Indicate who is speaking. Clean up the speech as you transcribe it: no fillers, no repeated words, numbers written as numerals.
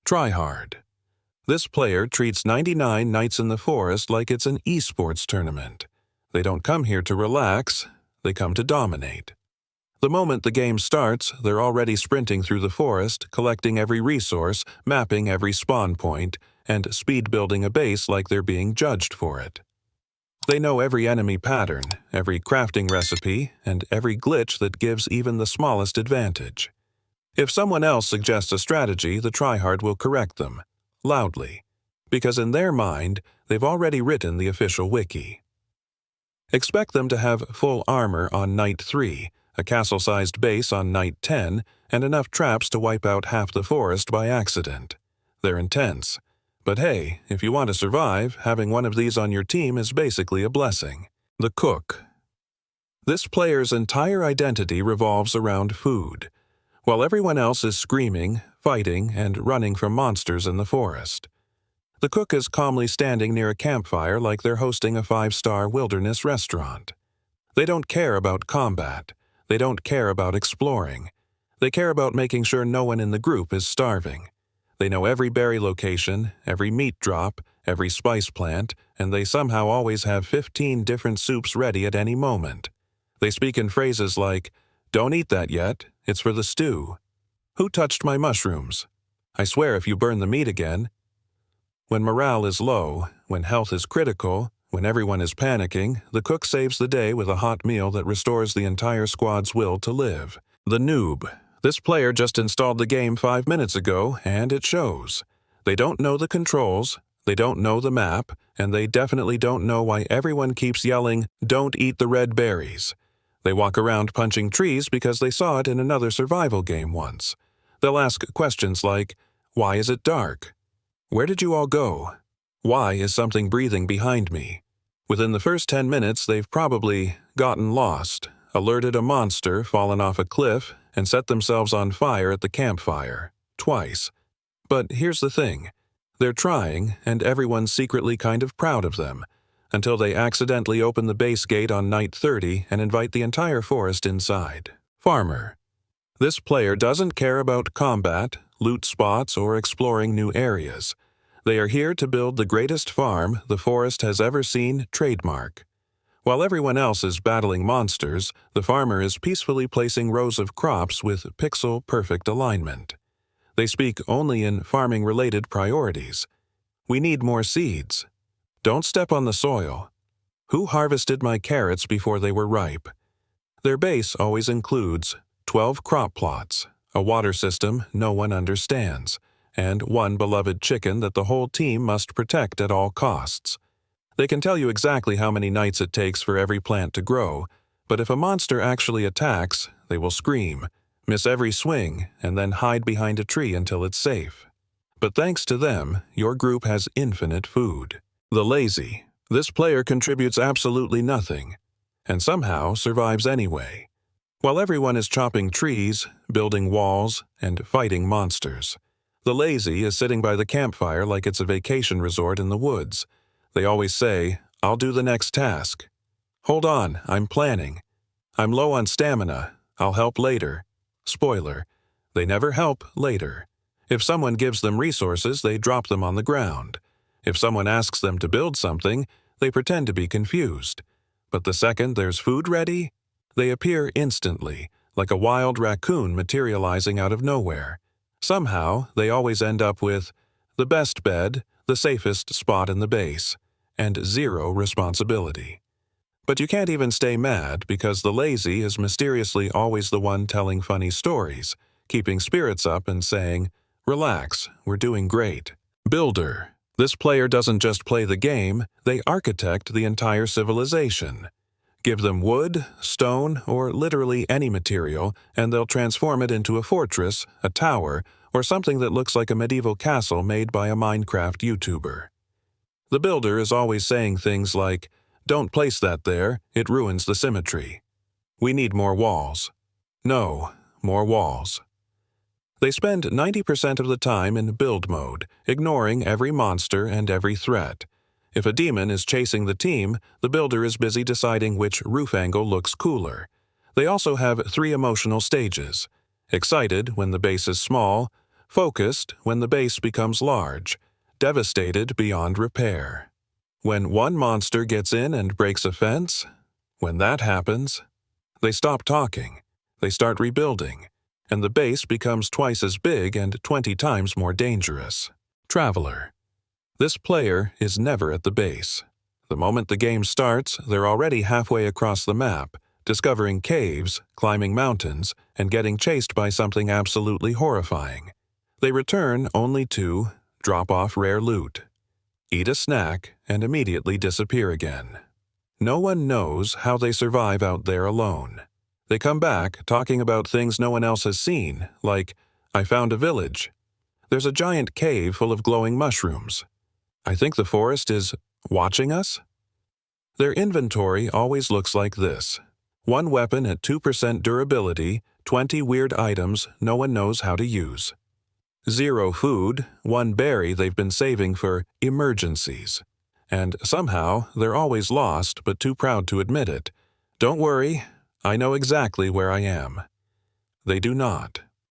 Speaker 1: Tryhard. This player treats 99 nights in the forest like it's an esports tournament. They don't come here to relax, they come to dominate. The moment the game starts, they're already sprinting through the forest, collecting every resource, mapping every spawn point, and speed-building a base like they're being judged for it. They know every enemy pattern, every crafting recipe, and every glitch that gives even the smallest advantage. If someone else suggests a strategy, the Tryhard will correct them, loudly, because in their mind, they've already written the official wiki. Expect them to have full armor on night 3, a castle-sized base on night 10, and enough traps to wipe out half the forest by accident. They're intense. But hey, if you want to survive, having one of these on your team is basically a blessing. The cook. This player's entire identity revolves around food, while everyone else is screaming, fighting, and running from monsters in the forest. The cook is calmly standing near a campfire like they're hosting a 5-star wilderness restaurant. They don't care about combat. They don't care about exploring. They care about making sure no one in the group is starving. They know every berry location, every meat drop, every spice plant, and they somehow always have 15 different soups ready at any moment. They speak in phrases like, "Don't eat that yet, it's for the stew." "Who touched my mushrooms?" "I swear if you burn the meat again." When morale is low, when health is critical, when everyone is panicking, the cook saves the day with a hot meal that restores the entire squad's will to live. The noob. This player just installed the game 5 minutes ago, and it shows. They don't know the controls, they don't know the map, and they definitely don't know why everyone keeps yelling, "Don't eat the red berries." They walk around punching trees because they saw it in another survival game once. They'll ask questions like, "Why is it dark? Where did you all go? Why is something breathing behind me?" Within the first 10 minutes, they've probably gotten lost, alerted a monster, fallen off a cliff, and set themselves on fire at the campfire, twice. But here's the thing. They're trying, and everyone's secretly kind of proud of them, until they accidentally open the base gate on night 30 and invite the entire forest inside. Farmer. This player doesn't care about combat, loot spots, or exploring new areas. They are here to build the greatest farm the forest has ever seen, trademark. While everyone else is battling monsters, the farmer is peacefully placing rows of crops with pixel-perfect alignment. They speak only in farming-related priorities. "We need more seeds." "Don't step on the soil." "Who harvested my carrots before they were ripe?" Their base always includes 12 crop plots, a water system no one understands, and one beloved chicken that the whole team must protect at all costs. They can tell you exactly how many nights it takes for every plant to grow, but if a monster actually attacks, they will scream, miss every swing, and then hide behind a tree until it's safe. But thanks to them, your group has infinite food. The lazy. This player contributes absolutely nothing, and somehow survives anyway. While everyone is chopping trees, building walls, and fighting monsters, the lazy is sitting by the campfire like it's a vacation resort in the woods. They always say, "I'll do the next task." "Hold on, I'm planning." "I'm low on stamina, I'll help later." Spoiler, they never help later. If someone gives them resources, they drop them on the ground. If someone asks them to build something, they pretend to be confused. But the second there's food ready, they appear instantly, like a wild raccoon materializing out of nowhere. Somehow, they always end up with the best bed, the safest spot in the base, and zero responsibility. But you can't even stay mad because the lazy is mysteriously always the one telling funny stories, keeping spirits up and saying, "Relax, we're doing great." Builder. This player doesn't just play the game, they architect the entire civilization. Give them wood, stone, or literally any material, and they'll transform it into a fortress, a tower, or something that looks like a medieval castle made by a Minecraft YouTuber. The builder is always saying things like, "Don't place that there, it ruins the symmetry." "We need more walls." "No, more walls." They spend 90% of the time in build mode, ignoring every monster and every threat. If a demon is chasing the team, the builder is busy deciding which roof angle looks cooler. They also have 3 emotional stages: excited when the base is small, focused when the base becomes large, devastated beyond repair. When one monster gets in and breaks a fence, when that happens, they stop talking, they start rebuilding, and the base becomes twice as big and 20 times more dangerous. Traveler. This player is never at the base. The moment the game starts, they're already halfway across the map, discovering caves, climbing mountains, and getting chased by something absolutely horrifying. They return only to drop off rare loot, eat a snack, and immediately disappear again. No one knows how they survive out there alone. They come back talking about things no one else has seen, like, I found a village. There's a giant cave full of glowing mushrooms. I think the forest is watching us? Their inventory always looks like this. One weapon at 2% durability, 20 weird items no one knows how to use. 0 food, 1 berry they've been saving for emergencies. And somehow they're always lost but too proud to admit it. Don't worry, I know exactly where I am. They do not.